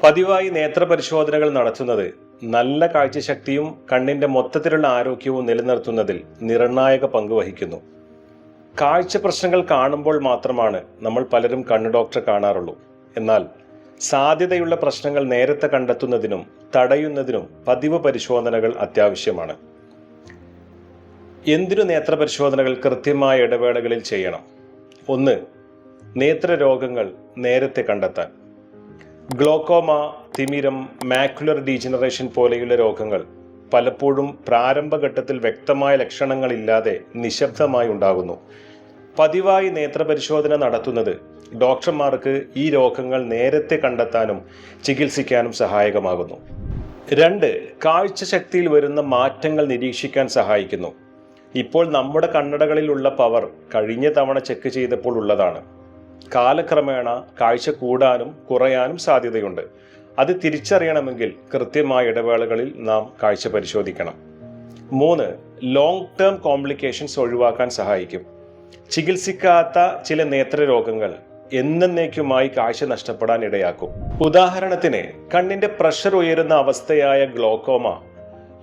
പതിവായി നേത്രപരിശോധനകൾ നടത്തുന്നത് നല്ല കാഴ്ചശക്തിയും കണ്ണിന്റെ മൊത്തത്തിലുള്ള ആരോഗ്യവും നിലനിർത്തുന്നതിൽ നിർണായക പങ്ക് വഹിക്കുന്നു. കാഴ്ച പ്രശ്നങ്ങൾ കാണുമ്പോൾ മാത്രമാണ് നമ്മൾ പലരും കണ്ണ് ഡോക്ടറെ കാണാറുള്ളൂ. എന്നാൽ സാധ്യതയുള്ള പ്രശ്നങ്ങൾ നേരത്തെ കണ്ടെത്തുന്നതിനും തടയുന്നതിനും പതിവ് പരിശോധനകൾ അത്യാവശ്യമാണ്. എന്തിനു നേത്രപരിശോധനകൾ കൃത്യമായ ഇടവേളകളിൽ ചെയ്യണം? 1. നേത്രരോഗങ്ങൾ നേരത്തെ കണ്ടെത്താൻ. ഗ്ലോക്കോമ, തിമിരം, മാക്കുലർ ഡീജനറേഷൻ പോലെയുള്ള രോഗങ്ങൾ പലപ്പോഴും പ്രാരംഭഘട്ടത്തിൽ വ്യക്തമായ ലക്ഷണങ്ങളില്ലാതെ നിശബ്ദമായി ഉണ്ടാകുന്നു. പതിവായി നേത്രപരിശോധന നടത്തുന്നത് ഡോക്ടർമാർക്ക് ഈ രോഗങ്ങൾ നേരത്തെ കണ്ടെത്താനും ചികിത്സിക്കാനും സഹായകമാകുന്നു. 2. കാഴ്ചശക്തിയിൽ വരുന്ന മാറ്റങ്ങൾ നിരീക്ഷിക്കാൻ സഹായിക്കുന്നു. ഇപ്പോൾ നമ്മുടെ കണ്ണടകളിലുള്ള പവർ കഴിഞ്ഞ തവണ ചെക്ക് ചെയ്തപ്പോൾ ഉള്ളതാണ്. കാലക്രമേണ കാഴ്ച കൂടാനും കുറയാനും സാധ്യതയുണ്ട്. അത് തിരിച്ചറിയണമെങ്കിൽ കൃത്യമായ ഇടവേളകളിൽ നാം കാഴ്ച പരിശോധിക്കണം. 3. ലോങ് ടേം കോംപ്ലിക്കേഷൻസ് ഒഴിവാക്കാൻ സഹായിക്കും. ചികിത്സിക്കാത്ത ചില നേത്രരോഗങ്ങൾ എന്നേക്കുമായി കാഴ്ച നഷ്ടപ്പെടാൻ ഇടയാക്കും. ഉദാഹരണത്തിന്, കണ്ണിന്റെ പ്രഷർ ഉയരുന്ന അവസ്ഥയായ ഗ്ലോക്കോമ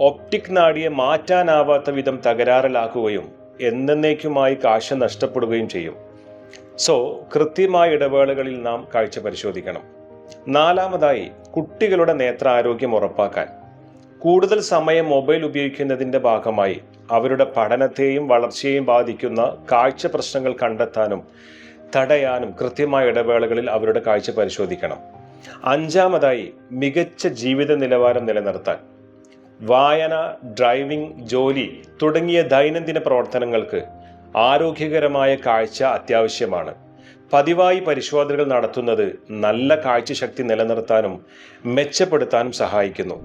ഒപ്റ്റിക് നാഡിയെ മാറ്റാനാവാത്ത വിധം തകരാറിലാക്കുകയും എന്നേക്കുമായി കാഴ്ച നഷ്ടപ്പെടുകയും ചെയ്യും. കൃത്യമായ ഇടവേളകളിൽ നാം കാഴ്ച പരിശോധിക്കണം. 4. കുട്ടികളുടെ നേത്രാരോഗ്യം ഉറപ്പാക്കാൻ. കൂടുതൽ സമയം മൊബൈൽ ഉപയോഗിക്കുന്നതിന്റെ ഭാഗമായി അവരുടെ പഠനത്തെയും വളർച്ചയെയും ബാധിക്കുന്ന കാഴ്ച പ്രശ്നങ്ങൾ കണ്ടെത്താനും തടയാനും കൃത്യമായ ഇടവേളകളിൽ അവരുടെ കാഴ്ച പരിശോധിക്കണം. 5. മികച്ച ജീവിത നിലവാരം നിലനിർത്താൻ. വായന, ഡ്രൈവിംഗ്, ജോലി തുടങ്ങിയ ദൈനംദിന പ്രവർത്തനങ്ങൾക്ക് ആരോഗ്യകരമായ കാഴ്ച അത്യാവശ്യമാണ്. പതിവായി പരിശോധനകൾ നടത്തുന്നത് നല്ല കാഴ്ചശക്തി നിലനിർത്താനും മെച്ചപ്പെടുത്താനും സഹായിക്കുന്നു.